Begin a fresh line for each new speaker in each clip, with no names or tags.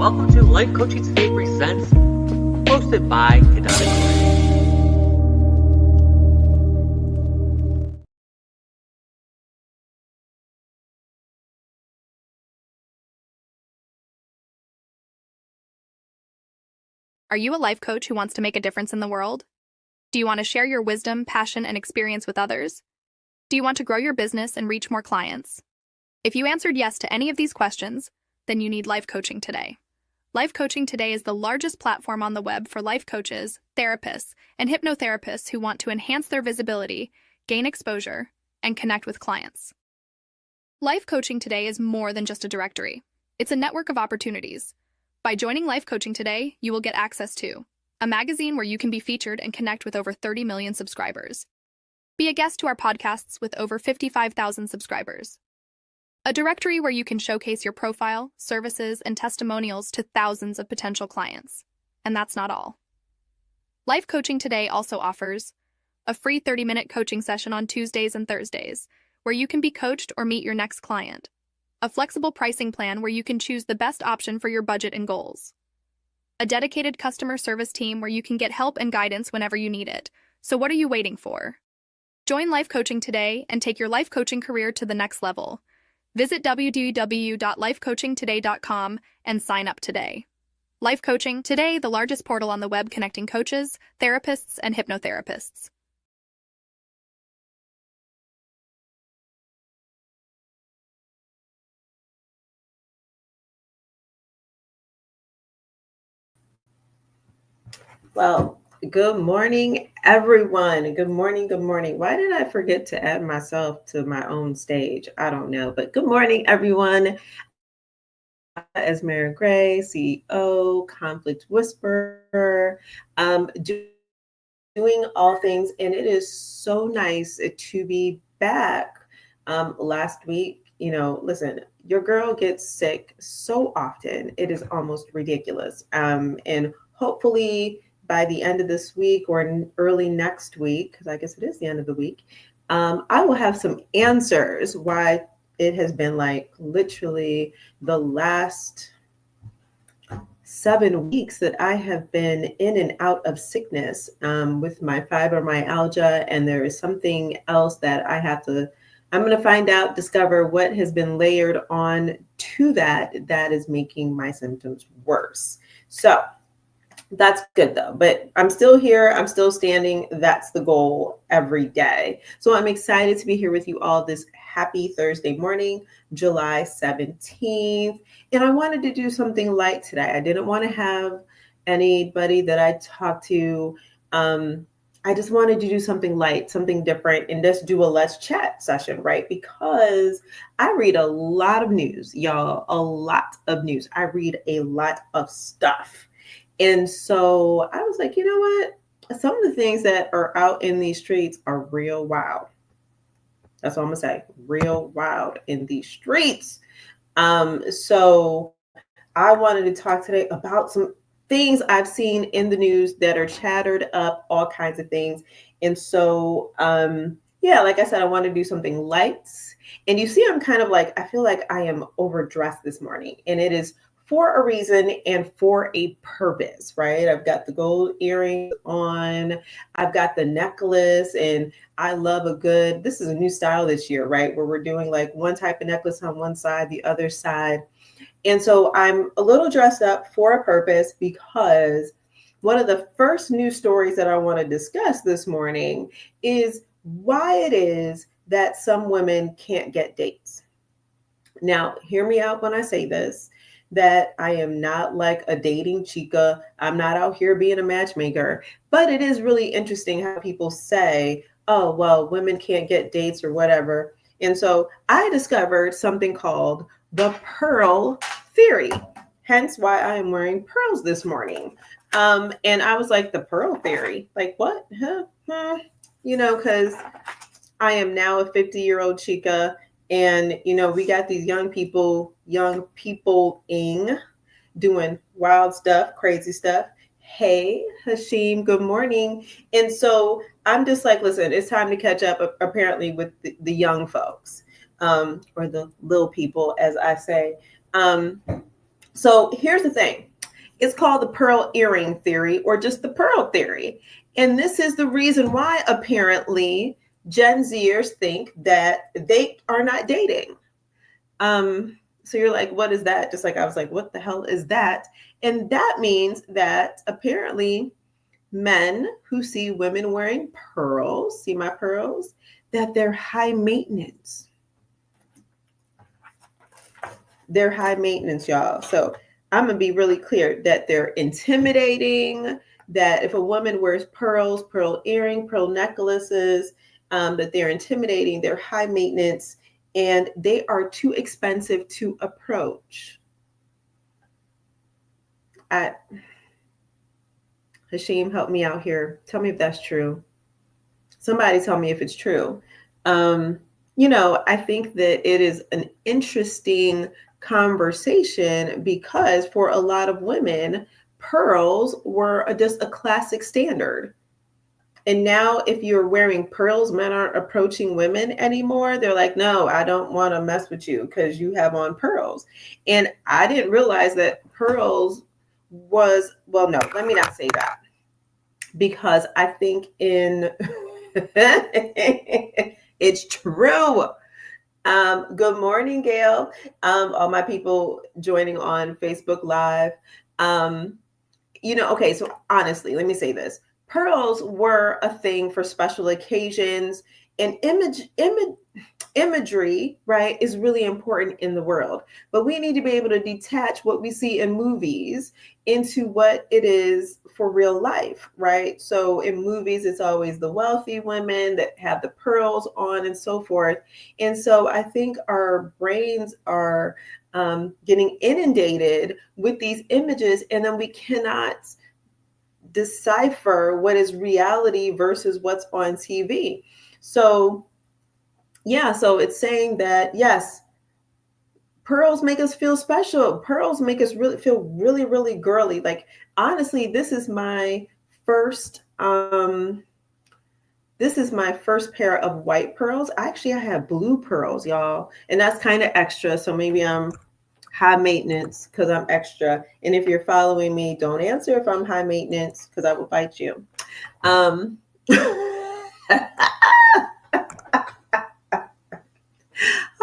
welcome to Life Coaching Today Presents, hosted by Kadana.
Are you a life coach who wants to make a difference in the world? Do you want to share your wisdom, passion, and experience with others? Do you want to grow your business and reach more clients? If you answered yes to any of these questions, then you need Life Coaching Today. Life Coaching Today is the largest platform on the web for life coaches, therapists, and hypnotherapists who want to enhance their visibility, gain exposure, and connect with clients. Life Coaching Today is more than just a directory. It's a network of opportunities. By joining Life Coaching Today, you will get access to a magazine where you can be featured and connect with over 30 million subscribers. Be a guest to our podcasts with over 55,000 subscribers. A directory where you can showcase your profile, services, and testimonials to thousands of potential clients. And that's not all. Life Coaching Today also offers a free 30-minute coaching session on Tuesdays and Thursdays, where you can be coached or meet your next client. A flexible pricing plan where you can choose the best option for your budget and goals. A dedicated customer service team where you can get help and guidance whenever you need it. So what are you waiting for? Join Life Coaching Today and take your life coaching career to the next level. Visit www.lifecoachingtoday.com and sign up today. Life Coaching Today, the largest portal on the web connecting coaches, therapists, and hypnotherapists.
Well, good morning, everyone. Good morning. Good morning. Why did I forget to add myself to my own stage? I don't know, but good morning, everyone. As Mary Gray, CEO, Conflict Whisperer, doing all things, and it is so nice to be back. Last week, listen, your girl gets sick so often, it is almost ridiculous. And hopefully by the end of this week or early next week, because I guess it is the end of the week, I will have some answers why it has been like literally the last 7 weeks that I have been in and out of sickness with my fibromyalgia, and there is something else that I'm going to find out, discover what has been layered on to that is making my symptoms worse. So that's good though, but I'm still here. I'm still standing. That's the goal every day. So I'm excited to be here with you all this happy Thursday morning, July 17th. And I wanted to do something light today. I didn't want to have anybody that I talked to. I just wanted to do something light, something different, and just do a let's chat session, right? Because I read a lot of news, y'all, a lot of news. I read a lot of stuff. And so I was like, you know what? Some of the things that are out in these streets are real wild. That's all I'm gonna say. Real wild in these streets. So I wanted to talk today about some things I've seen in the news that are chattered up, all kinds of things. And so, like I said, I want to do something light. And you see, I'm kind of like, I feel like I am overdressed this morning, and it is for a reason and for a purpose, right? I've got the gold earrings on, I've got the necklace, and I love this is a new style this year, right? Where we're doing like one type of necklace on one side, the other side. And so I'm a little dressed up for a purpose, because one of the first news stories that I want to discuss this morning is why it is that some women can't get dates. Now, hear me out when I say this, that I am not like a dating chica. I'm not out here being a matchmaker, but it is really interesting how people say, oh, well, women can't get dates or whatever. And so I discovered something called the pearl theory, hence why I am wearing pearls this morning. And I was like, the pearl theory, like what? Because I am now a 50-year-old chica. And, we got these young people doing wild stuff, crazy stuff. Hey, Hashim, good morning. And so I'm just like, listen, it's time to catch up apparently with the young folks, or the little people, as I say. So here's the thing. It's called the pearl earring theory, or just the pearl theory. And this is the reason why apparently Gen Zers think that they are not dating. So you're like, what is that? Just like I was like, what the hell is that? And that means that apparently men who see women wearing pearls, see my pearls, that they're high maintenance. They're high maintenance, y'all. So I'm going to be really clear that they're intimidating, that if a woman wears pearls, pearl earring, pearl necklaces, that they're intimidating, they're high maintenance, and they are too expensive to approach. Hashim, help me out here. Tell me if that's true. Somebody tell me if it's true. I think that it is an interesting conversation because for a lot of women, pearls were just a classic standard. And now if you're wearing pearls, men aren't approaching women anymore. They're like, no, I don't want to mess with you because you have on pearls. And I didn't realize that pearls was, well, no, let me not say that. Because I think it's true. Good morning, Gail. All my people joining on Facebook Live. Okay, so honestly, let me say this. Pearls were a thing for special occasions, and imagery, right, is really important in the world. But we need to be able to detach what we see in movies into what it is for real life, right? So in movies, it's always the wealthy women that have the pearls on and so forth. And so I think our brains are getting inundated with these images, and then we cannot decipher what is reality versus what's on TV. So so it's saying that, yes, pearls make us feel special. Pearls make us really feel really, really girly. Like, honestly, this is my first pair of white pearls. Actually, I have blue pearls, y'all. And that's kind of extra. So maybe I'm high maintenance because I'm extra. And if you're following me, don't answer if I'm high maintenance because I will bite you.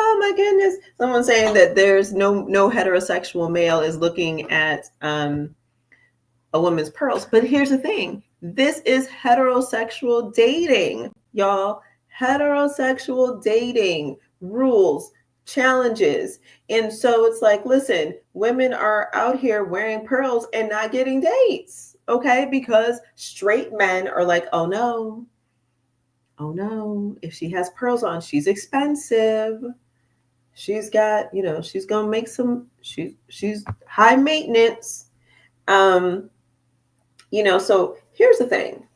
Oh my goodness. Someone saying that there's no heterosexual male is looking at a woman's pearls. But here's the thing. This is heterosexual dating, y'all. Heterosexual dating rules, challenges. And so it's like, listen, women are out here wearing pearls and not getting dates. Okay? Because straight men are like, oh no, if she has pearls on, she's expensive. She's got, she's going to make she's high maintenance. So here's the thing.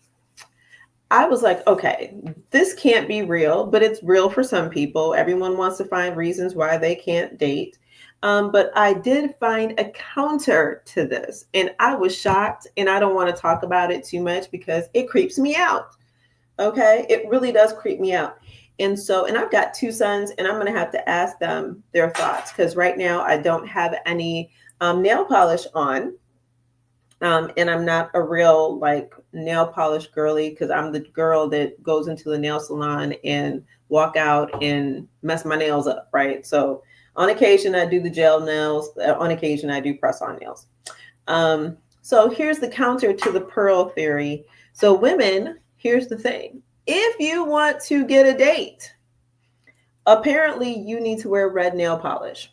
I was like, okay, this can't be real, but it's real for some people. Everyone wants to find reasons why they can't date. But I did find a counter to this, and I was shocked, and I don't want to talk about it too much because it creeps me out. Okay, it really does creep me out. And I've got two sons, and I'm going to have to ask them their thoughts because right now I don't have any nail polish on. And I'm not a real nail polish girly because I'm the girl that goes into the nail salon and walk out and mess my nails up, right? So on occasion I do the gel nails. On occasion I do press on nails. So here's the counter to the pearl theory. So women, here's the thing. If you want to get a date, apparently you need to wear red nail polish.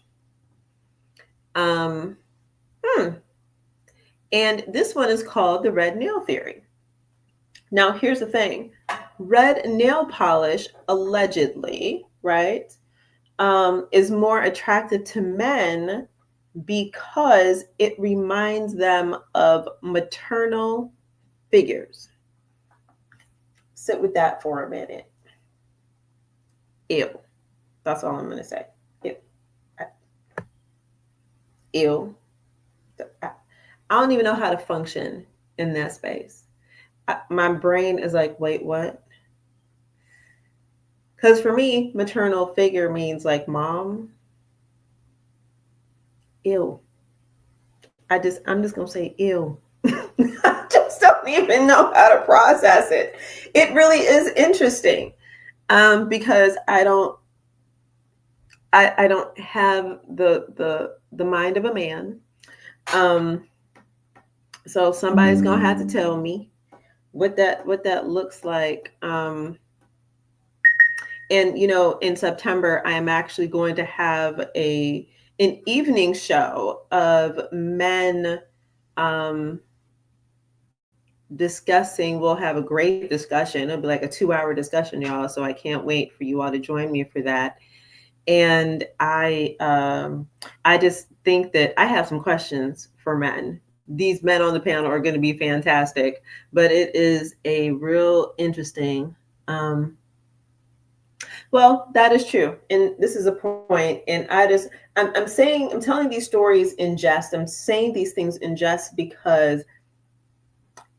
And this one is called the red nail theory. Now, here's the thing. Red nail polish, allegedly, right, is more attractive to men because it reminds them of maternal figures. Sit with that for a minute. Ew. That's all I'm going to say. Ew. Ew. I don't even know how to function in that space. My brain is like, wait, what? Because for me, maternal figure means like mom. Ew. I'm just gonna say ew. I just don't even know how to process it. It really is interesting, because I don't have the mind of a man. Um, so somebody's gonna have to tell me what that looks like. And in September, I am actually going to have an evening show of men, um, discussing. We'll have a great discussion. It'll be like a 2-hour discussion, y'all. So I can't wait for you all to join me for that. And I just think that I have some questions for men. These men on the panel are going to be fantastic, but it is a real interesting. Well, that is true, and this is a point. And I'm telling these stories in jest. I'm saying these things in jest because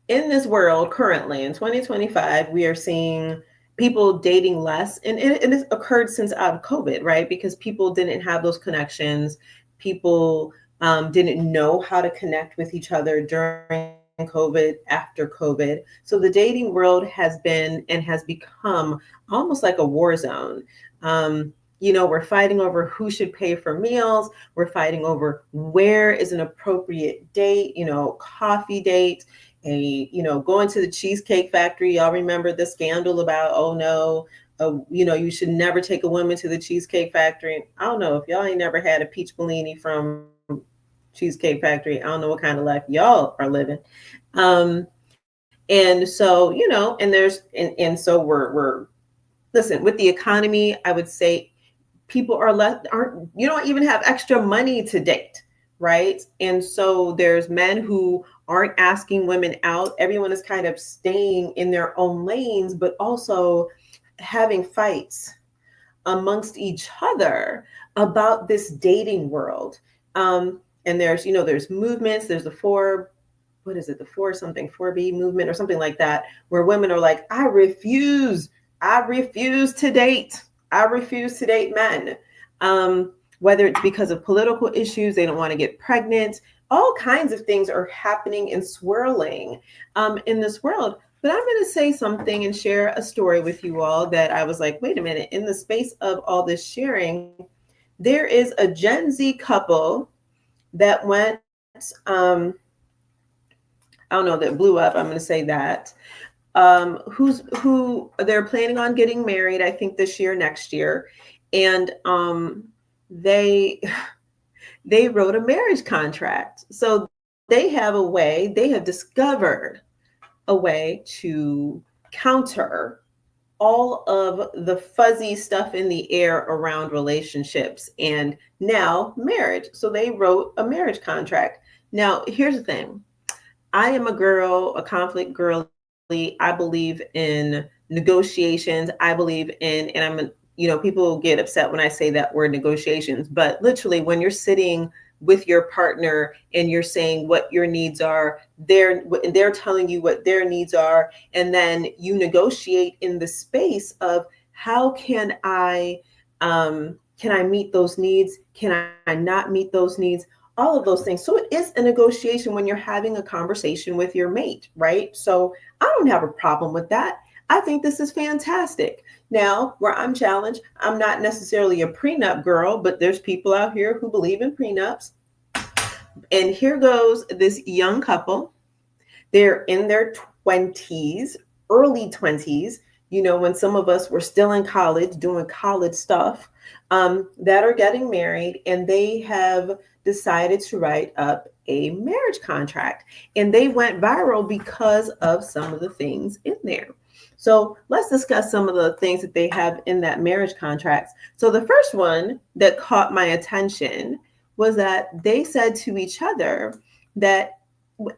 in this world currently in 2025, we are seeing people dating less. And it has occurred since out of COVID, right? Because people didn't have those connections. People didn't know how to connect with each other during COVID, after COVID. So the dating world has been and has become almost like a war zone. We're fighting over who should pay for meals. We're fighting over where is an appropriate date, coffee date, going to the Cheesecake Factory. Y'all remember the scandal about, oh no, you should never take a woman to the Cheesecake Factory. I don't know if y'all ain't never had a peach Bellini from Cheesecake Factory. I don't know what kind of life y'all are living. And so, and so we're listen, with the economy, I would say people you don't even have extra money to date, right? And so there's men who aren't asking women out. Everyone is kind of staying in their own lanes, but also having fights amongst each other about this dating world. And there's movements. There's the 4B movement or something like that, where women are like, I refuse to date. I refuse to date men. Whether it's because of political issues, they don't want to get pregnant. All kinds of things are happening and swirling in this world. But I'm going to say something and share a story with you all that I was like, wait a minute, in the space of all this sharing, there is a Gen Z couple that went, I don't know, that blew up. I'm going to say that. Who they're planning on getting married, I think this year, next year. And they wrote a marriage contract. So they have discovered a way to counter all of the fuzzy stuff in the air around relationships and now marriage. So they wrote a marriage contract. Now, here's the thing. I am a conflict girl. I believe in negotiations. I believe in, and people get upset when I say that word negotiations, but literally when you're sitting with your partner and you're saying what your needs are, they're telling you what their needs are, and then you negotiate in the space of how can I meet those needs? Can I not meet those needs? All of those things. So it is a negotiation when you're having a conversation with your mate, right? So I don't have a problem with that. I think this is fantastic. Now, where I'm challenged, I'm not necessarily a prenup girl, but there's people out here who believe in prenups. And here goes this young couple. They're in their 20s, early 20s, when some of us were still in college doing college stuff, that are getting married, and they have decided to write up a marriage contract. And they went viral because of some of the things in there. So let's discuss some of the things that they have in that marriage contract. So the first one that caught my attention was that they said to each other that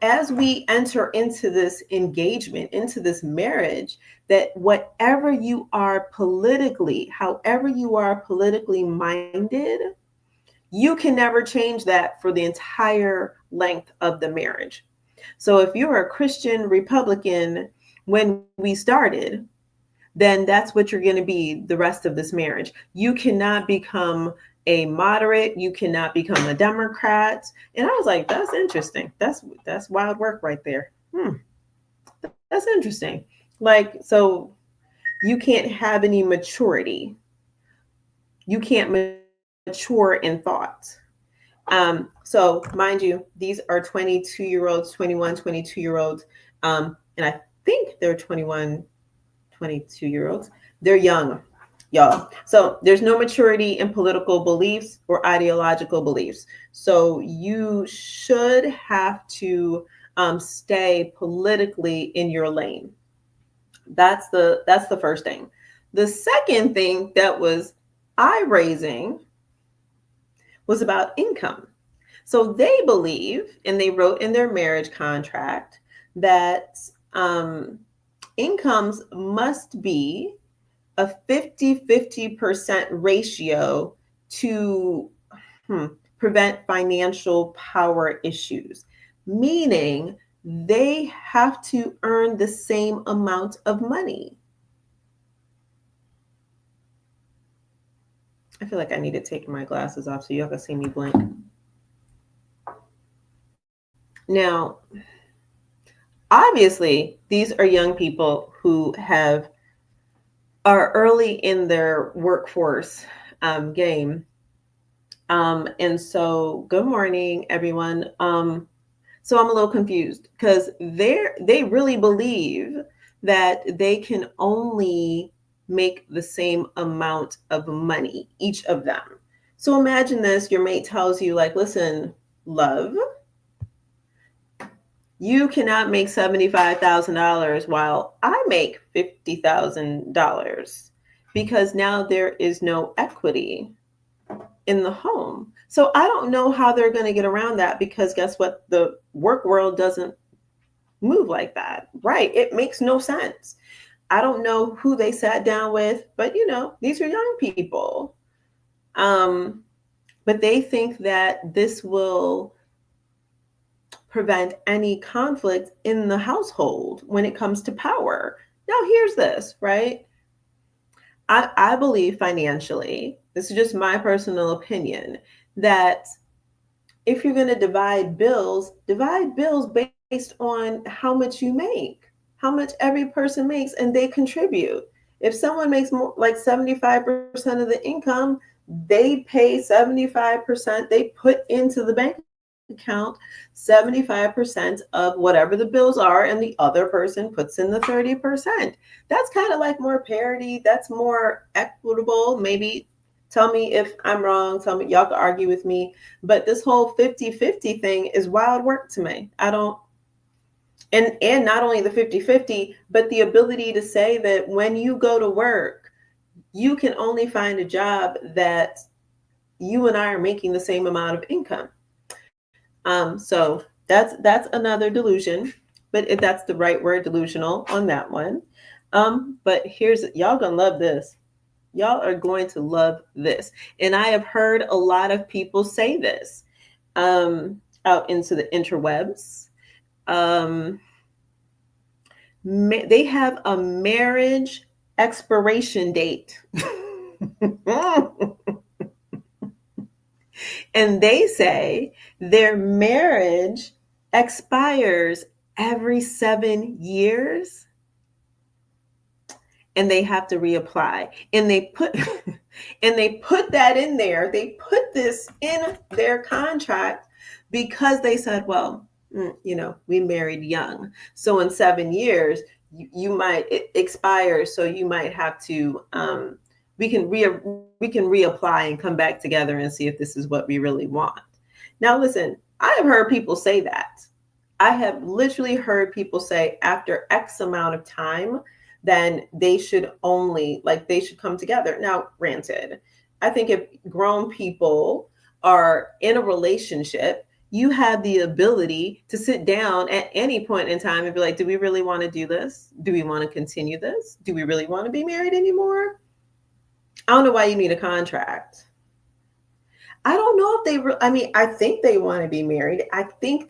as we enter into this engagement, into this marriage, that whatever you are politically, however you are politically minded, you can never change that for the entire length of the marriage. So if you're a Christian Republican when we started, then that's what you're going to be the rest of this marriage. You cannot become a moderate, you cannot become a Democrat. And I was like, that's interesting. That's wild work right there. That's interesting. Like, so you can't have any maturity. You can't mature in thought. So mind you, these are 22-year-olds, 21, 22-year-olds. And I think they're 21, 22-year-olds. They're young, y'all. So there's no maturity in political beliefs or ideological beliefs. So you should have to stay politically in your lane. That's the first thing. The second thing that was eye-raising was about income. So they believe, and they wrote in their marriage contract, that incomes must be a 50-50% ratio to prevent financial power issues, meaning they have to earn the same amount of money. I feel like I need to take my glasses off so y'all can see me blink. Now, obviously, these are young people who are early in their workforce game. And so, good morning, everyone. So I'm a little confused because they really believe that they can only make the same amount of money, each of them. So imagine this, your mate tells you, like, listen, love, you cannot make $75,000 while I make $50,000 because now there is no equity in the home. So I don't know how they're going to get around that, because guess what? The work world doesn't move like that, right? It makes no sense. I don't know who they sat down with, but these are young people. But they think that this will prevent any conflict in the household when it comes to power. Now, here's this, right? I believe financially, this is just my personal opinion, that if you're going to divide bills based on how much you make, how much every person makes, and they contribute. If someone makes more, like 75% of the income, they pay 75%, they put into the bank account 75% of whatever the bills are, and the other person puts in the 30%. That's kind of like more parity. That's more equitable. Maybe tell me if I'm wrong. Tell me, y'all can argue with me. But this whole 50-50 thing is wild work to me. I don't, and not only the 50-50, but the ability to say that when you go to work, you can only find a job that you and I are making the same amount of income. So that's another delusion, but if that's the right word, delusional on that one. But y'all gonna love this. Y'all are going to love this. And I have heard a lot of people say this out into the interwebs. They have a marriage expiration date. And they say their marriage expires every 7 years and they have to reapply. And they put that in there. They put this in their contract because they said, well, we married young. So in 7 years, it expires. So you might have to, we can reapply and come back together and see if this is what we really want. Now, listen, I have heard people say that. I have literally heard people say after X amount of time, then they should come together. Now, granted, I think if grown people are in a relationship, you have the ability to sit down at any point in time and be like, do we really want to do this? Do we want to continue this? Do we really want to be married anymore? I don't know why you need a contract. I don't know if I think they want to be married. I think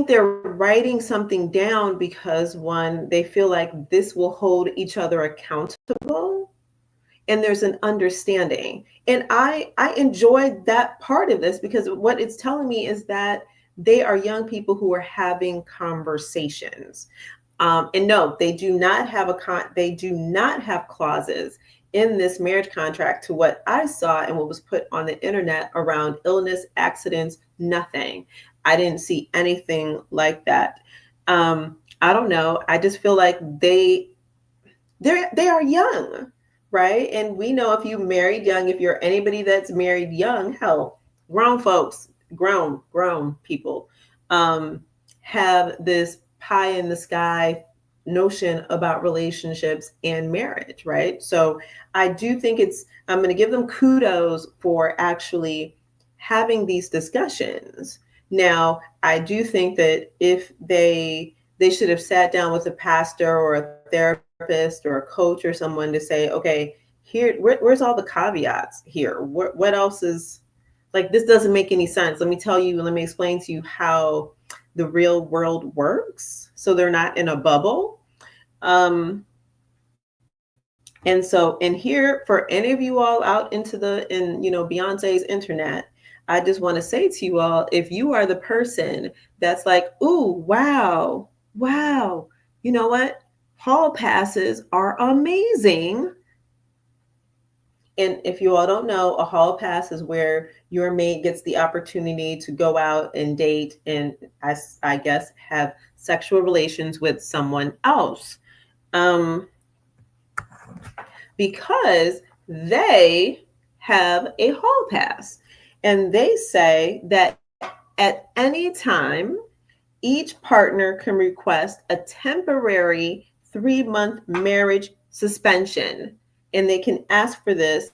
they're writing something down because, one, they feel like this will hold each other accountable. and there's an understanding. And I enjoyed that part of this, because what it's telling me is that they are young people who are having conversations. And no, they do not have they do not have clauses in this marriage contract, to what I saw and what was put on the internet, around illness, accidents, nothing. I didn't see anything like that. I don't know. I just feel like they are young, right? And we know, if you married young, if you're anybody that's married young, hell, grown folks, grown people, have this pie in the sky notion about relationships and marriage, right? So I do think I'm going to give them kudos for actually having these discussions. Now, I do think that if they should have sat down with a pastor or a therapist or a coach or someone to say, okay, where's all the caveats here? What else is, like, this doesn't make any sense. Let me explain to you how the real world works, so they're not in a bubble. And here, for any of you all out in Beyonce's internet, I just want to say to you all, if you are the person that's like, ooh, wow, you know what? Hall passes are amazing. And if you all don't know, a hall pass is where your mate gets the opportunity to go out and date and, I guess, have sexual relations with someone else. Because they have a hall pass. And they say that at any time, each partner can request a temporary 3-month marriage suspension, and they can ask for this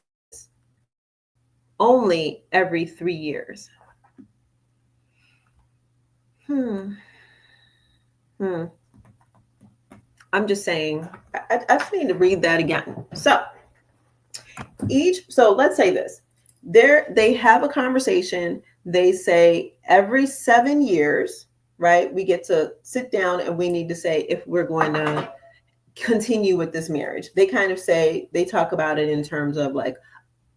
only every 3 years. I'm just saying, I just need to read that again. So let's say this. They have a conversation. They say every 7 years, right, we get to sit down and we need to say if we're going to continue with this marriage. They talk about it in terms of like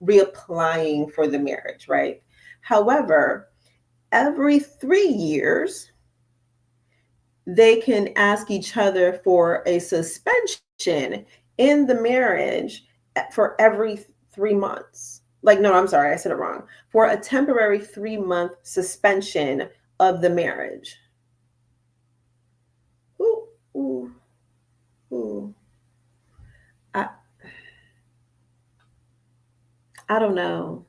reapplying for the marriage, right? However, every 3 years, they can ask each other for a suspension in the marriage for every 3 months. Like, no, I'm sorry, I said it wrong. For a temporary 3-month suspension of the marriage. Ooh. I don't know.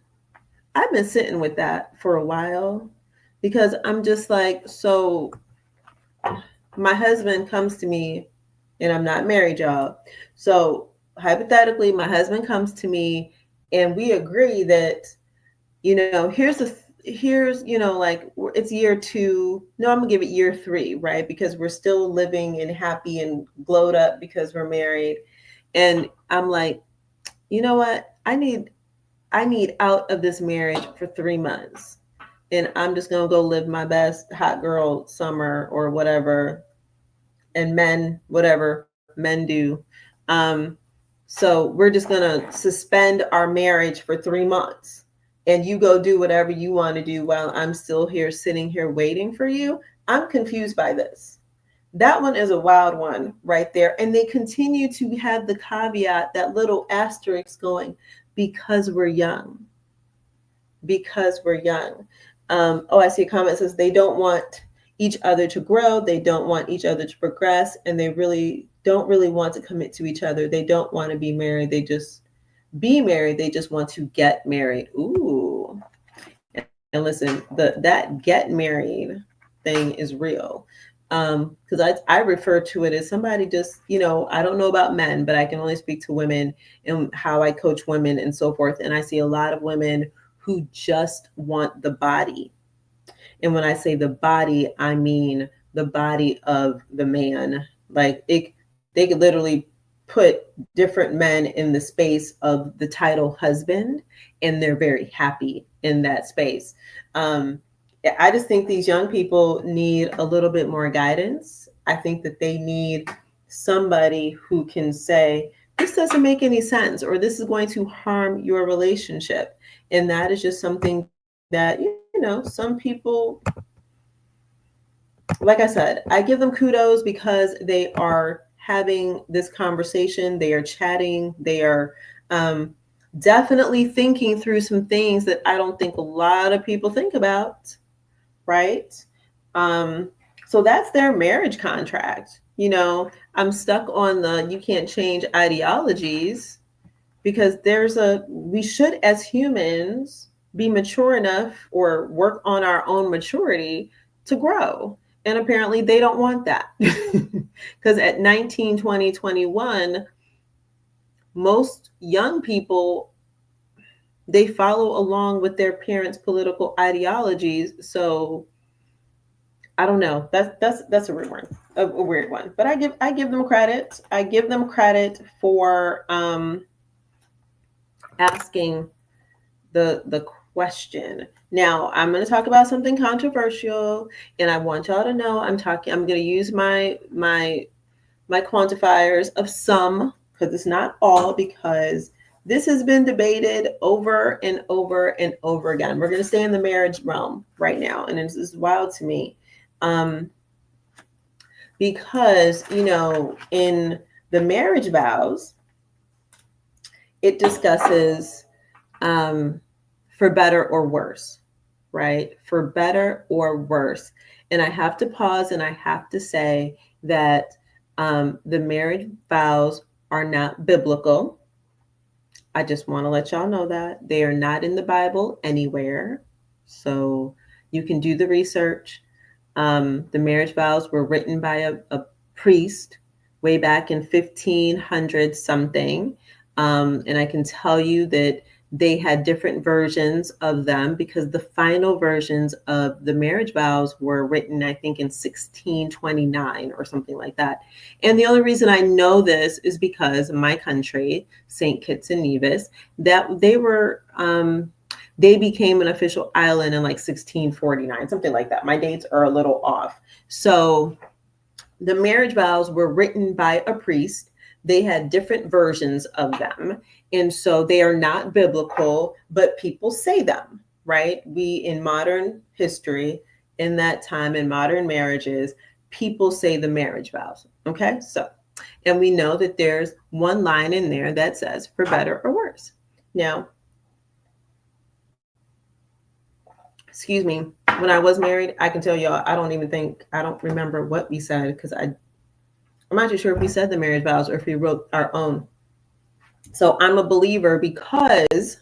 I've been sitting with that for a while, because I'm just like, so my husband comes to me, and I'm not married, y'all. So hypothetically, my husband comes to me and we agree that, here's like, it's year 2. No, I'm gonna give it year 3, right? Because we're still living and happy and glowed up because we're married. And I'm like, you know what? I need out of this marriage for 3 months. And I'm just going to go live my best hot girl summer or whatever. And whatever men do. So we're just going to suspend our marriage for 3 months. And you go do whatever you want to do while I'm still here, sitting here waiting for you. I'm confused by this. That one is a wild one right there. And they continue to have the caveat, that little asterisk going, because we're young. I see a comment that says they don't want each other to grow. They don't want each other to progress. And they don't really want to commit to each other. They don't want to be married. They just be married. They just want to get married. Ooh. And listen, that get married thing is real. Because I refer to it as somebody just, I don't know about men, but I can only speak to women and how I coach women and so forth. And I see a lot of women who just want the body. And when I say the body, I mean the body of the man. Like they could literally put different men in the space of the title husband, and they're very happy in that space. I just think these young people need a little bit more guidance. I think that they need somebody who can say, this doesn't make any sense, or this is going to harm your relationship. And that is just something that, some people, like I said, I give them kudos because they are having this conversation, they are chatting, they are definitely thinking through some things that I don't think a lot of people think about, right? So that's their marriage contract. I'm stuck on the you can't change ideologies, because we should, as humans, be mature enough or work on our own maturity to grow. And apparently they don't want that. Because at 19, 20, 21, most young people, they follow along with their parents' political ideologies. So I don't know. That's a weird one. A weird one. But I give them credit. I give them credit for asking the question. Now I'm going to talk about something controversial, and I want y'all to know I'm going to use my quantifiers of some, because it's not all, because this has been debated over and over and over again. We're going to stay in the marriage realm right now, and this is wild to me, because in the marriage vows, it discusses for better or worse, right? For better or worse. And I have to pause and I have to say that the marriage vows are not biblical. I just want to let y'all know that they are not in the Bible anywhere. So you can do the research. The marriage vows were written by a priest way back in 1500 something. And I can tell you that they had different versions of them, because the final versions of the marriage vows were written, I think, in 1629 or something like that. And the only reason I know this is because my country, St. Kitts and Nevis, that they became an official island in like 1649, something like that. My dates are a little off. So the marriage vows were written by a priest. They had different versions of them. And so they are not biblical, but people say them, right? We, in modern history, in that time, in modern marriages, people say the marriage vows. Okay. So, and we know that there's one line in there that says for better or worse. Now, excuse me, when I was married, I can tell y'all, I don't remember what we said, because I'm not too sure if we said the marriage vows or if we wrote our own. So I'm a believer because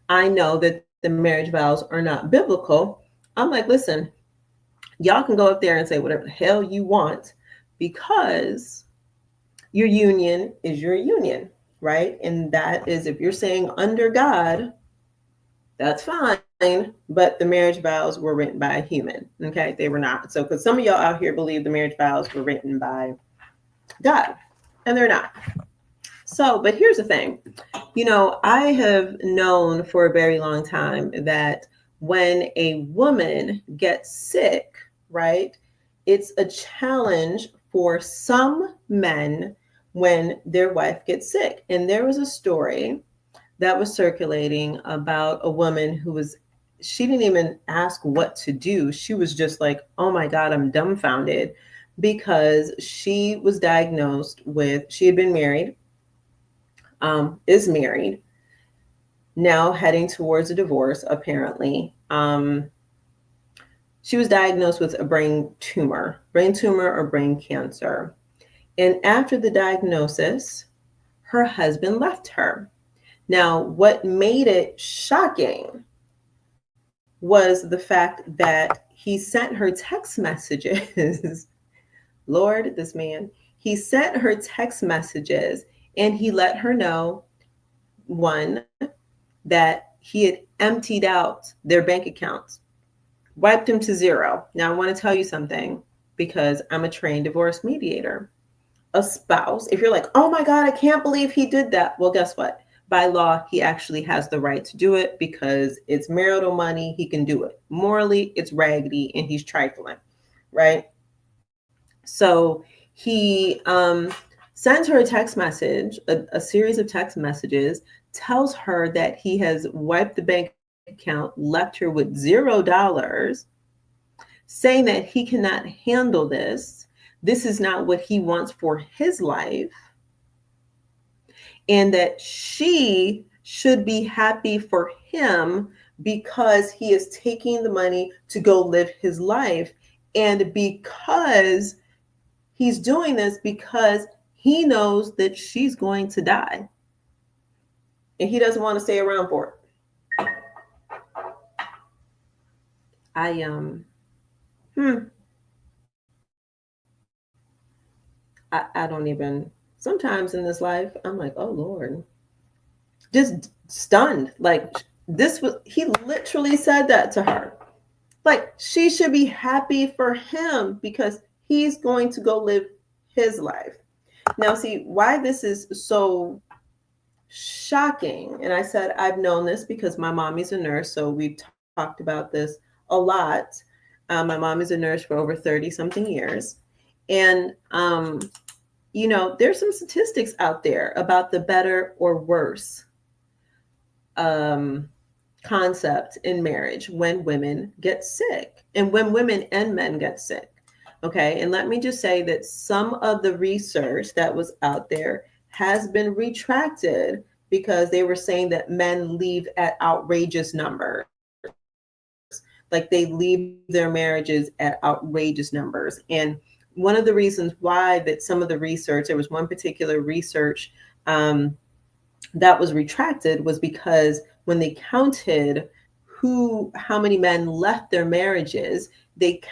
I know that the marriage vows are not biblical. I'm like, listen, y'all can go up there and say whatever the hell you want, because your union is your union, right? And that is, if you're saying under God, that's fine. But the marriage vows were written by a human. Okay. They were not. So, because some of y'all out here believe the marriage vows were written by God, and they're not. So, but here's the thing, I have known for a very long time that when a woman gets sick, right, it's a challenge for some men when their wife gets sick. And there was a story that was circulating about a woman she didn't even ask what to do. She was just like, oh my God, I'm dumbfounded, because she was diagnosed with, she had been married, is married, now heading towards a divorce, apparently. She was diagnosed with a brain tumor or brain cancer. And after the diagnosis, her husband left her. Now, what made it shocking was the fact that he sent her text messages. Lord, this man, he sent her text messages, and he let her know, one, that he had emptied out their bank accounts, wiped them to zero. Now, I want to tell you something, because I'm a trained divorce mediator. A spouse, if you're like, oh my God, I can't believe he did that. Well, guess what? By law, he actually has the right to do it, because it's marital money. He can do it. Morally, it's raggedy, and he's trifling, right? So he sends her a text message, a series of text messages, tells her that he has wiped the bank account, left her with $0, saying that he cannot handle this. This is not what he wants for his life, and that she should be happy for him because he is taking the money to go live his life, and because he's doing this because he knows that she's going to die and he doesn't want to stay around for it. I don't even, sometimes in this life, I'm like, oh Lord, just stunned. Like, this was, he literally said that to her. Like, she should be happy for him because he's going to go live his life. Now, see why this is so shocking. And I said, I've known this because my mommy's a nurse. So we've talked about this a lot. My mom is a nurse for over 30 something years. And, there's some statistics out there about the better or worse concept in marriage when women get sick and when women and men get sick. Okay. And let me just say that some of the research that was out there has been retracted because they were saying that men leave at outrageous numbers. Like, they leave their marriages at outrageous numbers. And one of the reasons why that some of the research, there was one particular research that was retracted, was because when they counted how many men left their marriages, they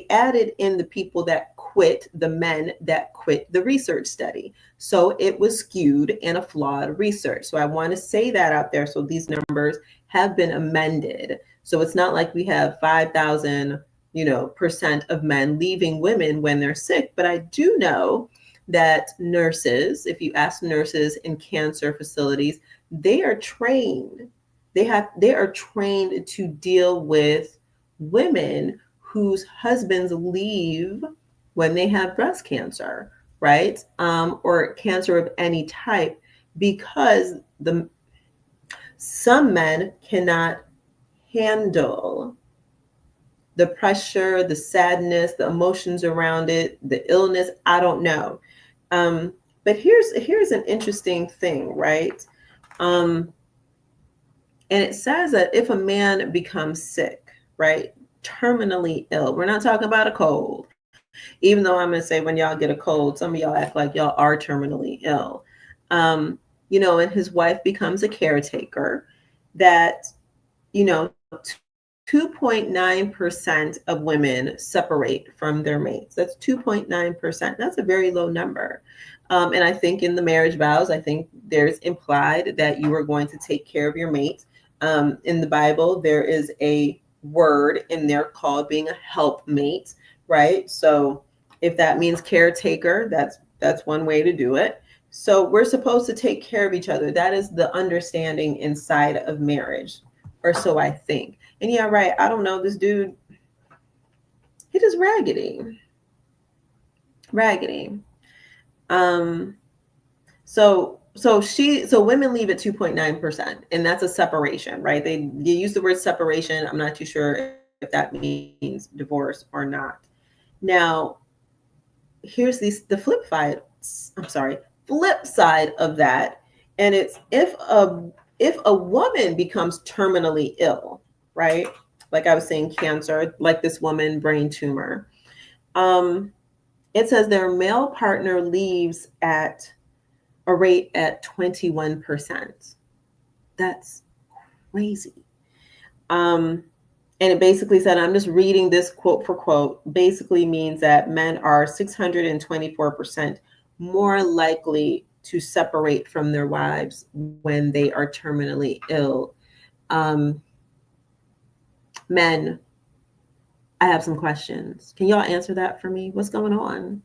added in the people that quit, the men that quit the research study. So it was skewed and a flawed research. So I want to say that out there. So these numbers have been amended. So it's not like we have 5,000, % of men leaving women when they're sick. But I do know that nurses, if you ask nurses in cancer facilities, they are trained. They are trained to deal with women whose husbands leave when they have breast cancer, right? Or cancer of any type, because some men cannot handle the pressure, the sadness, the emotions around it, the illness. I don't know. But here's an interesting thing, right? And it says that if a man becomes sick, right, terminally ill, we're not talking about a cold, even though I'm going to say when y'all get a cold, some of y'all act like y'all are terminally ill, and his wife becomes a caretaker, that, 2.9% of women separate from their mates. That's 2.9%. That's a very low number. And I think in the marriage vows, I think there's implied that you are going to take care of your mate. In the Bible, there is a word in there called being a helpmate, right? So if that means caretaker, that's one way to do it. So we're supposed to take care of each other. That is the understanding inside of marriage, or so I think. And yeah, right. I don't know. This dude, he just raggedy. So women leave at 2.9%, and that's a separation, right? You use the word separation. I'm not too sure if that means divorce or not. Now, here's the flip side of that. And it's if a woman becomes terminally ill, right? Like I was saying, cancer, like this woman, brain tumor. It says their male partner leaves at a rate at 21%. That's crazy. And it basically said, I'm just reading this quote for quote, basically means that men are 624% more likely to separate from their wives when they are terminally ill. Men, I have some questions. Can y'all answer that for me? What's going on?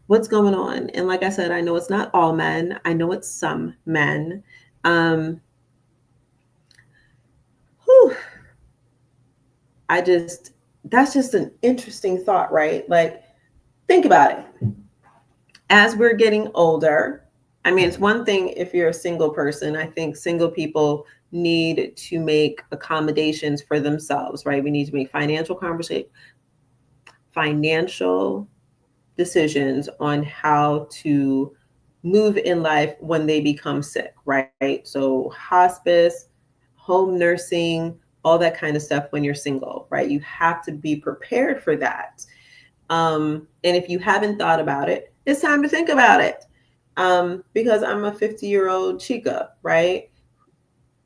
And like I said, I know it's not all men. I know it's some men. That's just an interesting thought, right? Like, think about it. As we're getting older, I mean, it's one thing if you're a single person. I think single people need to make accommodations for themselves, right? We need to make financial decisions on how to move in life when they become sick, right? So hospice, home nursing, all that kind of stuff when you're single, right? You have to be prepared for that. And if you haven't thought about it, it's time to think about it. Because I'm a 50-year-old chica, right?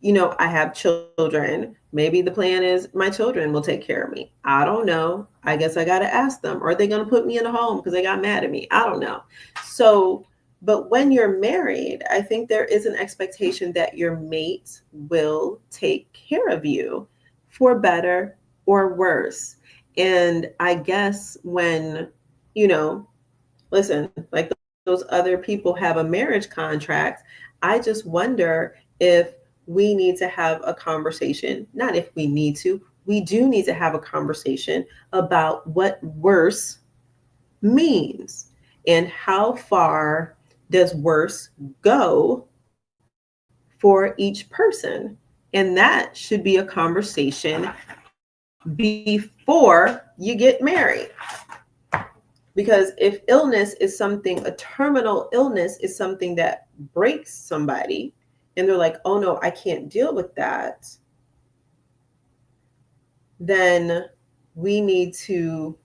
I have children. Maybe the plan is my children will take care of me. I don't know. I guess I got to ask them. Or are they going to put me in a home because they got mad at me? I don't know. So, but when you're married, I think there is an expectation that your mate will take care of you for better or worse. And I guess when, listen, like those other people have a marriage contract, I just wonder if we need to have a conversation, not if we need to, we do need to have a conversation about what worse means and how far does worse go for each person. And that should be a conversation before you get married. Because if illness is something, a terminal illness is something that breaks somebody, and they're like, oh no, I can't deal with that, then we need to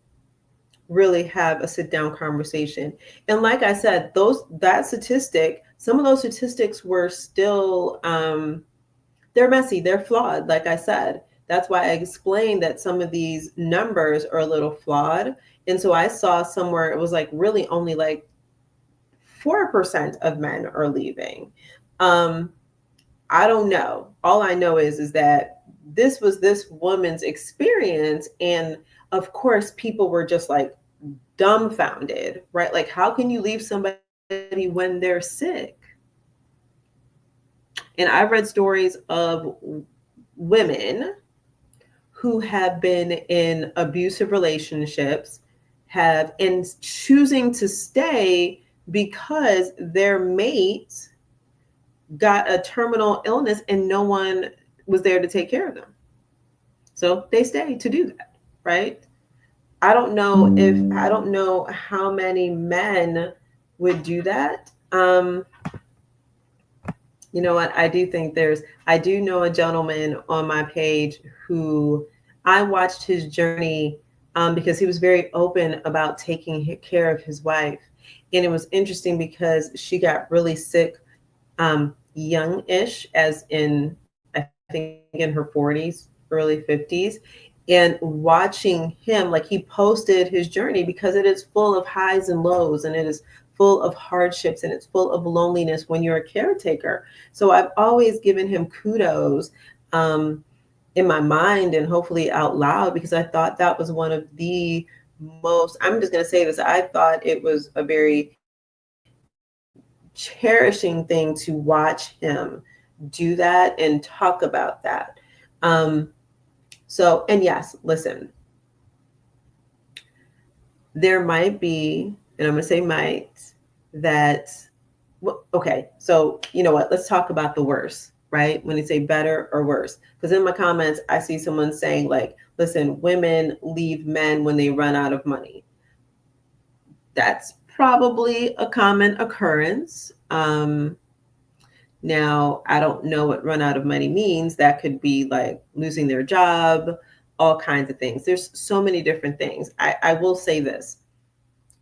really have a sit down conversation. And like I said, some of those statistics were still, they're messy, they're flawed. Like I said, that's why I explained that some of these numbers are a little flawed. And so I saw somewhere it was like really only like 4% of men are leaving. I don't know. All I know is that this was this woman's experience. And of course, people were just like dumbfounded, right? Like, how can you leave somebody when they're sick? And I've read stories of women who have been in abusive relationships and choosing to stay because their mate got a terminal illness and no one was there to take care of them. So they stayed to do that, right? I don't know how many men would do that. You know what? I do know a gentleman on my page who I watched his journey because he was very open about taking care of his wife. And it was interesting because she got really sick young-ish, as in, I think in her 40s, early 50s. And watching him, like he posted his journey because it is full of highs and lows, and it is full of hardships, and it's full of loneliness when you're a caretaker. So I've always given him kudos in my mind and hopefully out loud, because I thought that was one of the most, I'm just going to say this, I thought it was a very cherishing thing to watch him do that and talk about that. So, and yes, listen, there might be, and I'm going to say might, that, well, okay, so you know what, let's talk about the worst, right? When they say better or worse, because in my comments, I see someone saying like, listen, women leave men when they run out of money. That's probably a common occurrence. Now, I don't know what run out of money means. That could be like losing their job, all kinds of things. There's so many different things. I will say this.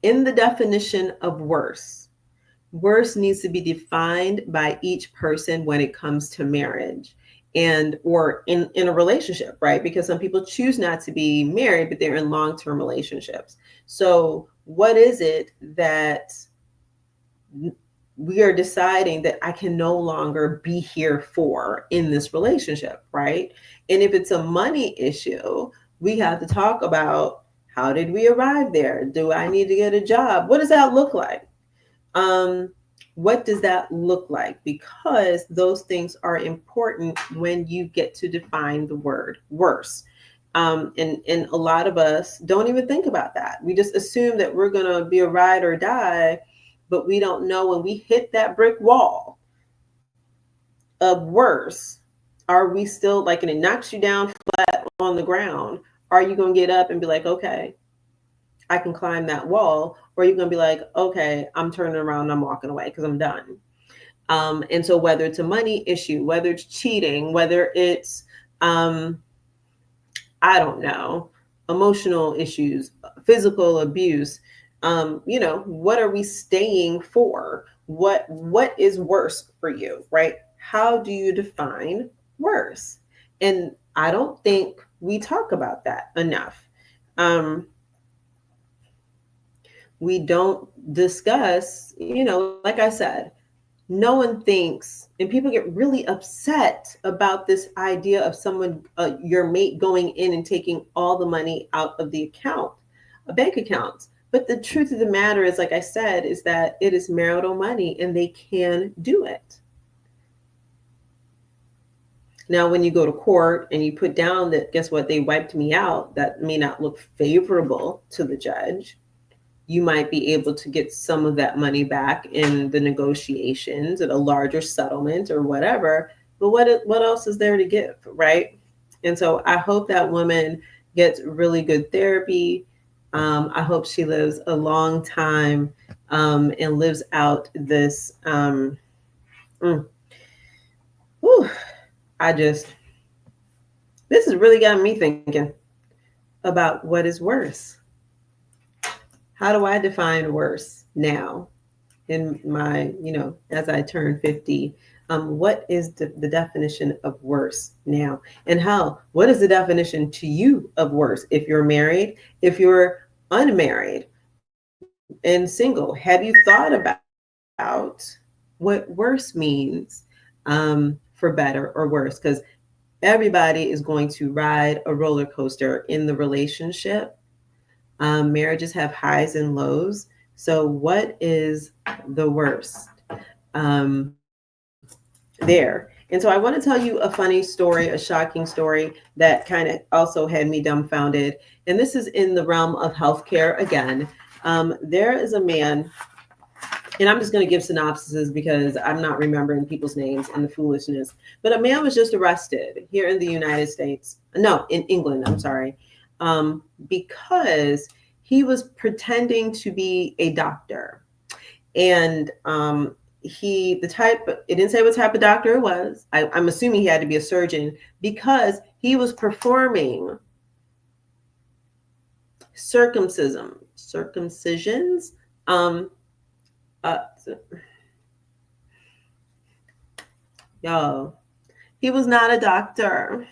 In the definition of worse needs to be defined by each person when it comes to marriage or in a relationship, right? Because some people choose not to be married, but they're in long-term relationships. So what is it that we are deciding that I can no longer be here for in this relationship, right? And if it's a money issue, we have to talk about, how did we arrive there? Do I need to get a job? What does that look like? What does that look like? Because those things are important when you get to define the word worse. And a lot of us don't even think about that. We just assume that we're going to be a ride or die but we don't know when we hit that brick wall of worse, are we still like, and it knocks you down flat on the ground, are you going to get up and be like, okay, I can climb that wall? Or are you going to be like, okay, I'm turning around and I'm walking away because I'm done? And so whether it's a money issue, whether it's cheating, whether it's, I don't know, emotional issues, physical abuse, what are we staying for? What is worse for you, right? How do you define worse? And I don't think we talk about that enough. We don't discuss, like I said, no one thinks, and people get really upset about this idea of someone, your mate, going in and taking all the money out of the account, bank accounts. But the truth of the matter is, like I said, is that it is marital money and they can do it. Now, when you go to court and you put down that, guess what, they wiped me out, that may not look favorable to the judge. You might be able to get some of that money back in the negotiations at a larger settlement or whatever. But what else is there to give, right? And so I hope that woman gets really good therapy. I hope she lives a long time and lives out this. This has really got me thinking about what is worse. How do I define worse now in my, as I turn 50? What is the definition of worse now? And what is the definition to you of worse? If you're married, if you're unmarried and single, have you thought about what worse means for better or worse? Because everybody is going to ride a roller coaster in the relationship. Marriages have highs and lows. So what is the worst there? And so I want to tell you a funny story, a shocking story that kind of also had me dumbfounded. And this is in the realm of healthcare again. There is a man, and I'm just going to give synopsises because I'm not remembering people's names and the foolishness. But a man was just arrested here in the United States. No, in England, I'm sorry. Because he was pretending to be a doctor. And it didn't say what type of doctor it was. I'm assuming he had to be a surgeon because he was performing circumcisions. Y'all, he was not a doctor.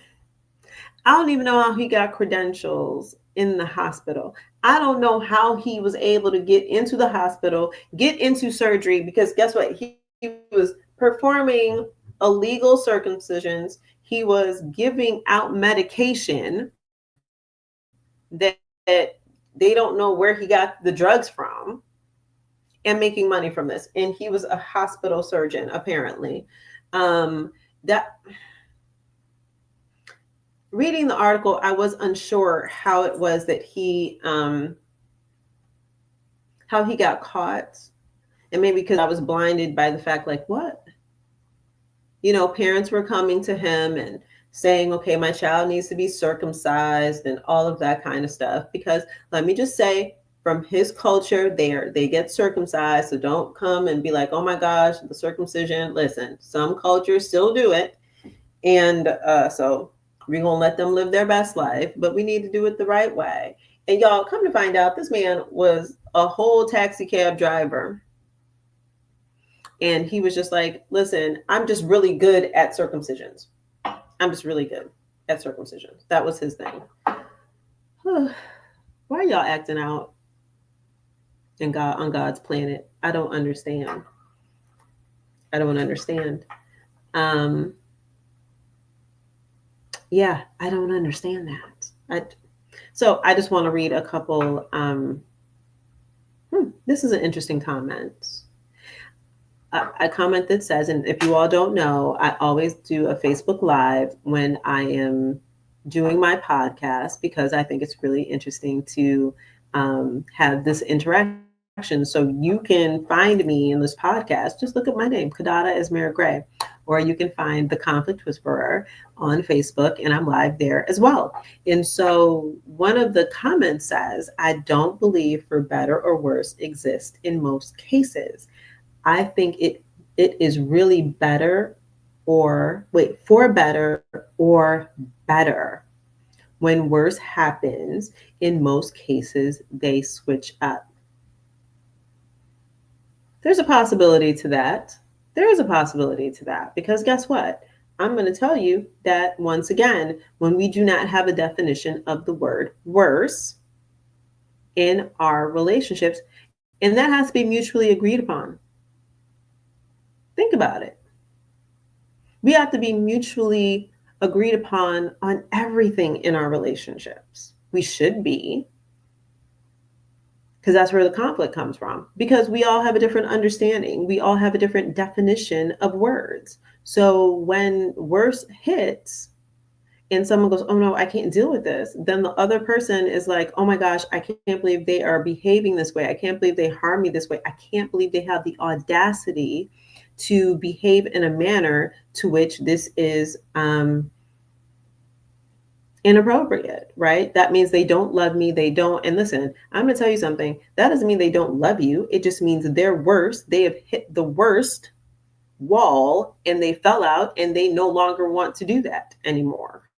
I don't even know how he got credentials in the hospital. I don't know how he was able to get into the hospital, get into surgery, because guess what? He was performing illegal circumcisions. He was giving out medication that they don't know where he got the drugs from and making money from this. And he was a hospital surgeon, apparently. Reading the article, I was unsure how it was that how he got caught. And maybe because I was blinded by the fact, like, what? Parents were coming to him and saying, okay, my child needs to be circumcised and all of that kind of stuff. Because let me just say, from his culture, they get circumcised. So don't come and be like, oh my gosh, the circumcision. Listen, some cultures still do it. And so we're going to let them live their best life, but we need to do it the right way. And y'all, come to find out, this man was a whole taxi cab driver. And he was just like, listen, I'm just really good at circumcisions. I'm just really good at circumcisions. That was his thing. Why are y'all acting out on God's planet? I don't understand. Yeah, I don't understand that. So I just want to read a couple. This is an interesting comment. A comment that says, and if you all don't know, I always do a Facebook Live when I am doing my podcast because I think it's really interesting to have this interaction So you can find me in this podcast. Just look up my name, Kadada Esmera Gray, or you can find the Conflict Whisperer on Facebook, and I'm live there as well. And so one of the comments says, I don't believe for better or worse exists in most cases. I think it is really better or for better or better. When worse happens, in most cases, they switch up. There's a possibility to that. There is a possibility to that because guess what? I'm going to tell you that once again, when we do not have a definition of the word worse in our relationships, and that has to be mutually agreed upon. Think about it. We have to be mutually agreed upon on everything in our relationships. We should be, because that's where the conflict comes from. Because we all have a different understanding. We all have a different definition of words. So when worse hits and someone goes, oh no, I can't deal with this, then the other person is like, oh my gosh, I can't believe they are behaving this way. I can't believe they harm me this way. I can't believe they have the audacity to behave in a manner to which this is inappropriate, right? That means they don't love me. They don't. And listen, I'm going to tell you something. That doesn't mean they don't love you. It just means they're worse. They have hit the worst wall and they fell out and they no longer want to do that anymore.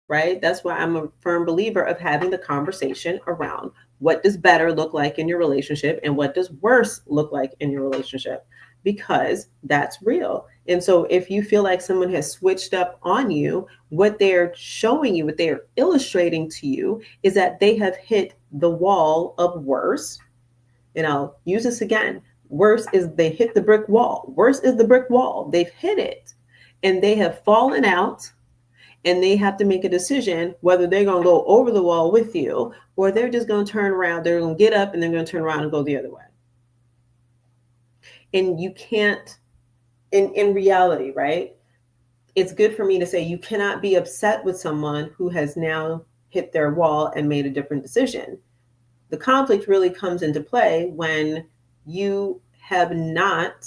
Right? That's why I'm a firm believer of having the conversation around what does better look like in your relationship and what does worse look like in your relationship, because that's real. And so if you feel like someone has switched up on you, what they're showing you, what they're illustrating to you is that they have hit the wall of worse. And I'll use this again. Worse is they hit the brick wall. Worse is the brick wall. They've hit it and they have fallen out. And they have to make a decision whether they're going to go over the wall with you or they're just going to turn around. They're going to get up and they're going to turn around and go the other way. And you can't, in reality, right? It's good for me to say you cannot be upset with someone who has now hit their wall and made a different decision. The conflict really comes into play when you have not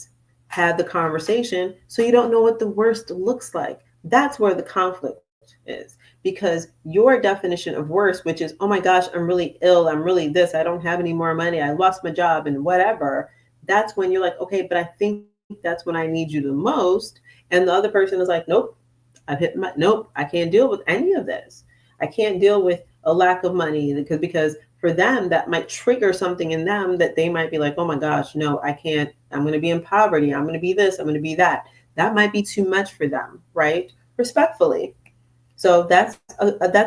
had the conversation, so you don't know what the worst looks like. That's where the conflict is, because your definition of worse, which is, oh my gosh, I'm really ill, I'm really this, I don't have any more money, I lost my job and whatever. That's when you're like, okay, but I think that's when I need you the most. And the other person is like, nope, nope, I can't deal with any of this. I can't deal with a lack of money because for them, that might trigger something in them that they might be like, oh my gosh, no, I can't, I'm going to be in poverty. I'm going to be this, I'm going to be that. That might be too much for them, right? Respectfully. So that's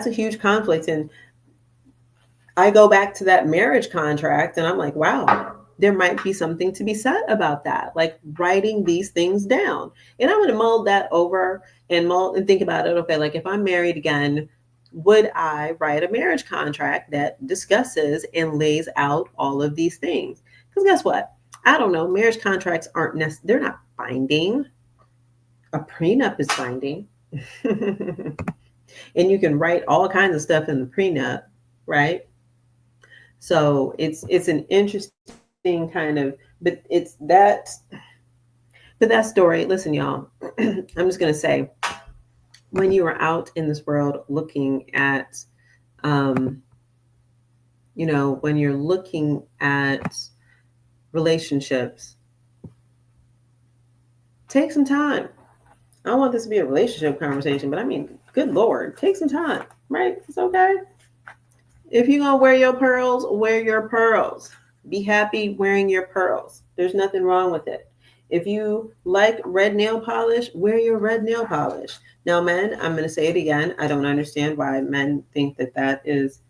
a huge conflict. And I go back to that marriage contract and I'm like, wow, there might be something to be said about that, like writing these things down. And I'm going to mull that over and think about it. Okay, like if I'm married again, would I write a marriage contract that discusses and lays out all of these things? Because guess what? I don't know. Marriage contracts they're not binding. A prenup is binding. And you can write all kinds of stuff in the prenup, right? So it's an interesting kind of, but that story, listen, y'all, I'm just going to say, when you are out in this world looking at, when you're looking at relationships, take some time. I don't want this to be a relationship conversation, but I mean, good Lord, take some time, right? It's okay. If you're going to wear your pearls, wear your pearls. Be happy wearing your pearls. There's nothing wrong with it. If you like red nail polish, wear your red nail polish. Now, men, I'm going to say it again. I don't understand why men think that is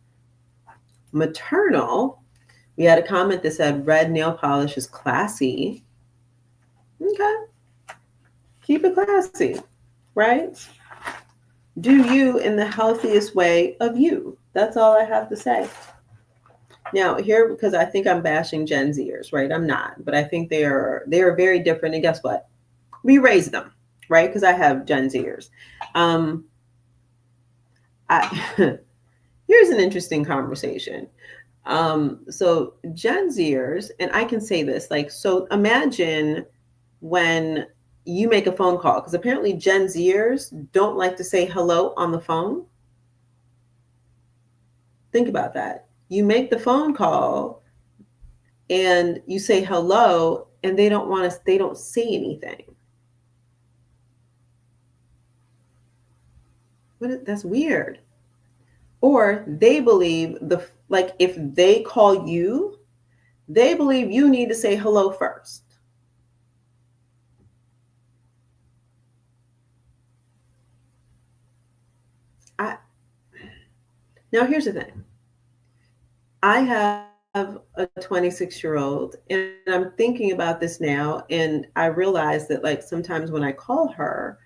maternal. We had a comment that said red nail polish is classy. Okay. Keep it classy, right? Do you in the healthiest way of you. That's all I have to say. Now here, because I think I'm bashing Gen Zers, right? I'm not, but I think they are very different. And guess what? We raised them, right? Because I have Gen Zers. Here's an interesting conversation. So Gen Zers, and I can say this, like, so imagine when you make a phone call, because apparently Gen Zers don't like to say hello on the phone. Think about that. You make the phone call and you say hello, and they don't say anything. That's weird. Or they believe like if they call you, they believe you need to say hello first. I Now here's the thing. I have a 26-year-old, and I'm thinking about this now, and I realize that like sometimes when I call her,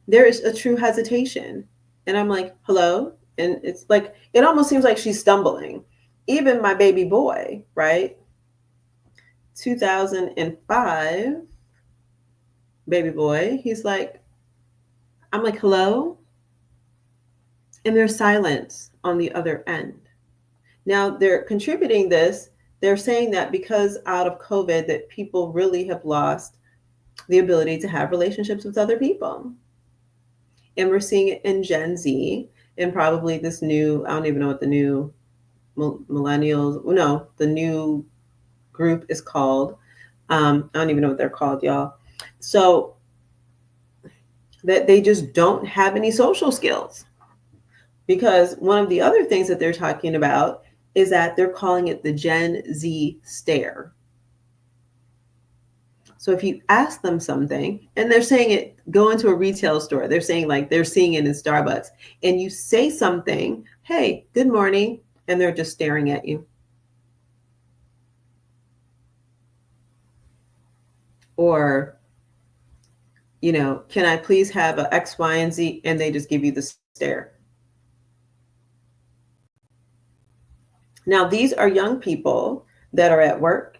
there is a true hesitation. And I'm like, hello? And it's like it almost seems like she's stumbling. Even my baby boy, right? 2005 baby boy, he's like, I'm like, hello? And there's silence on the other end. Now they're contributing this. They're saying that because out of COVID, that people really have lost the ability to have relationships with other people. And we're seeing it in Gen Z and probably this new, I don't even know what the new millennials, no, the new group is called. I don't even know what they're called, y'all. So that they just don't have any social skills. Because one of the other things that they're talking about is that they're calling it the Gen Z stare. So if you ask them something, and they're saying it, go into a retail store, they're saying like they're seeing it in Starbucks, and you say something, hey, good morning, and they're just staring at you. Or, can I please have a X, Y, and Z? And they just give you the stare. Now, these are young people that are at work,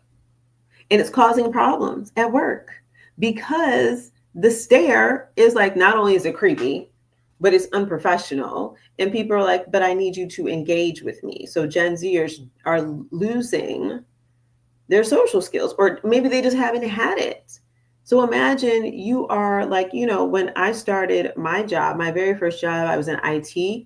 and it's causing problems at work because the stare is like, not only is it creepy, but it's unprofessional. And people are like, but I need you to engage with me. So Gen Zers are losing their social skills, or maybe they just haven't had it. So imagine you are like, when I started my job, my very first job, I was in IT.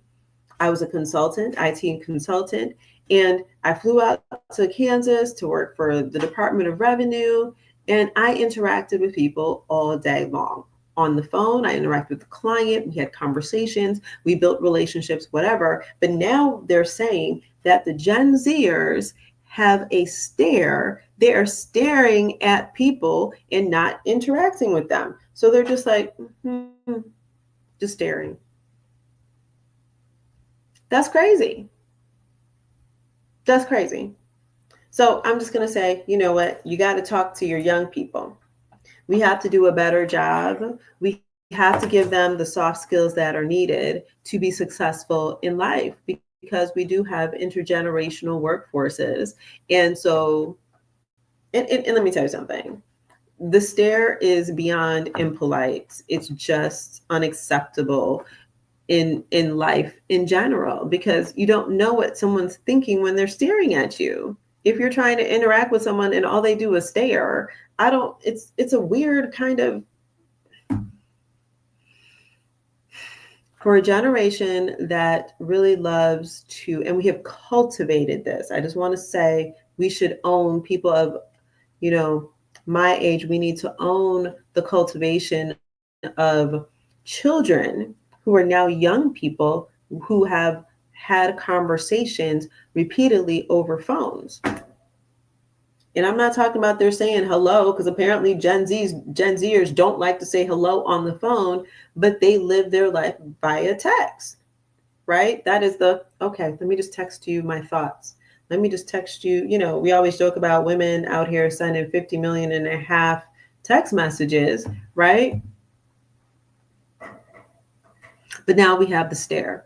I was a consultant, IT consultant, and I flew out to Kansas to work for the Department of Revenue, and I interacted with people all day long. On the phone, I interacted with the client, we had conversations, we built relationships, whatever. But now they're saying that the Gen Zers have a stare. They are staring at people and not interacting with them. So they're just like, just staring. That's crazy. That's crazy. So I'm just going to say, you know what? You got to talk to your young people. We have to do a better job. We have to give them the soft skills that are needed to be successful in life, because we do have intergenerational workforces. And so, and let me tell you something. The stare is beyond impolite. It's just unacceptable in life in general, because you don't know what someone's thinking when they're staring at you. If you're trying to interact with someone and all they do is stare, it's a weird kind of, for a generation that really loves to, and we have cultivated this. I just want to say we should own, people of, my age, we need to own the cultivation of children who are now young people who have had conversations repeatedly over phones. And I'm not talking about they're saying hello, because apparently Gen Zers don't like to say hello on the phone, but they live their life via text, right? That is okay, let me just text you my thoughts. Let me just text you, we always joke about women out here sending 50 million and a half text messages, right? But now we have the stare.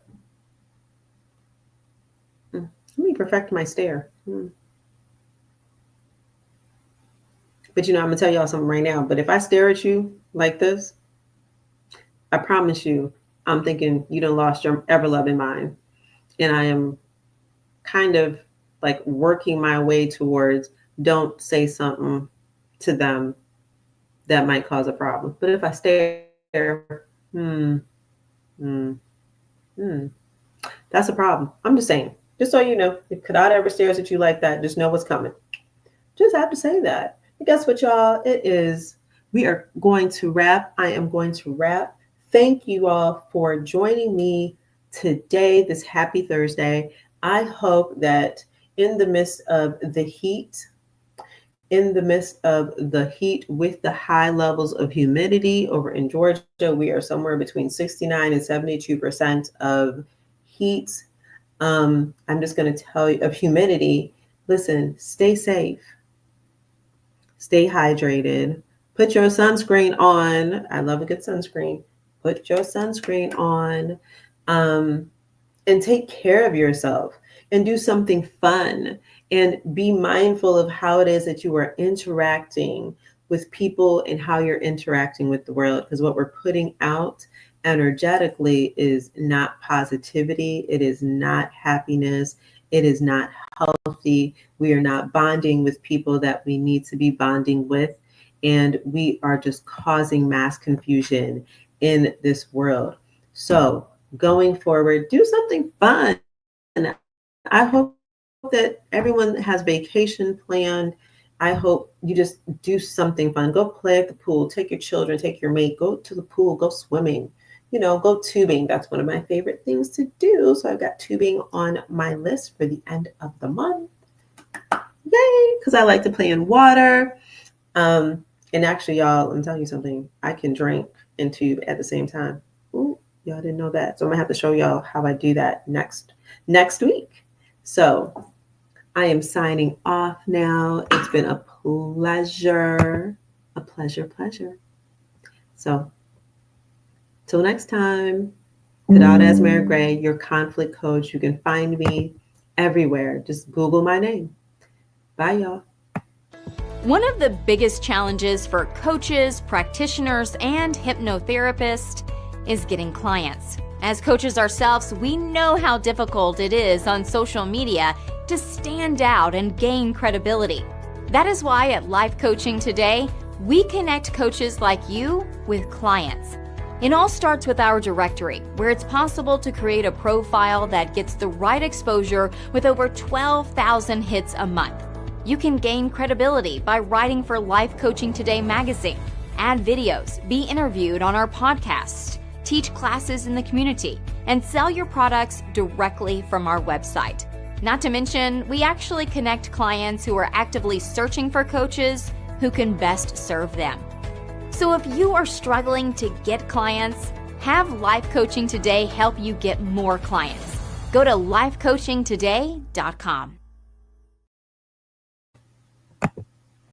Let me perfect my stare. But I'm going to tell y'all something right now. But if I stare at you like this, I promise you, I'm thinking you done lost your ever-loving mind. And I am kind of like working my way towards don't say something to them that might cause a problem. But if I stay there, that's a problem. I'm just saying, just so you know, if Kadada ever stares at you like that, just know what's coming. Just have to say that. And guess what, y'all? We are going to wrap. I am going to wrap. Thank you all for joining me today, this happy Thursday. I hope that in the midst of the heat with the high levels of humidity over in Georgia, we are somewhere between 69 and 72% of heat. I'm just going to tell you of humidity. Listen, stay safe, stay hydrated, put your sunscreen on. I love a good sunscreen. Put your sunscreen on, and take care of yourself and do something fun and be mindful of how it is that you are interacting with people and how you're interacting with the world. Because what we're putting out energetically is not positivity. It is not happiness. It is not healthy. We are not bonding with people that we need to be bonding with. And we are just causing mass confusion in this world. So going forward, do something fun. And I hope that everyone has vacation planned. I hope you just do something fun. Go play at the pool, take your children, take your mate, go to the pool, go swimming, go tubing. That's one of my favorite things to do. So I've got tubing on my list for the end of the month. Yay, because I like to play in water. And actually, y'all, I'm telling you something, I can drink and tube at the same time. Ooh, y'all didn't know that. So I'm gonna have to show y'all how I do that next week. So I am signing off now. It's been a pleasure. So till next time, Kadada as Mary Gray, your conflict coach. You can find me everywhere. Just Google my name. Bye, y'all.
One of the biggest challenges for coaches, practitioners, and hypnotherapists is getting clients. As coaches ourselves, we know how difficult it is on social media to stand out and gain credibility. That is why at Life Coaching Today, we connect coaches like you with clients. It all starts with our directory, where it's possible to create a profile that gets the right exposure with over 12,000 hits a month. You can gain credibility by writing for Life Coaching Today magazine, add videos, be interviewed on our podcast, teach classes in the community, and sell your products directly from our website. Not to mention, we actually connect clients who are actively searching for coaches who can best serve them. So if you are struggling to get clients, have Life Coaching Today help you get more clients. Go to lifecoachingtoday.com.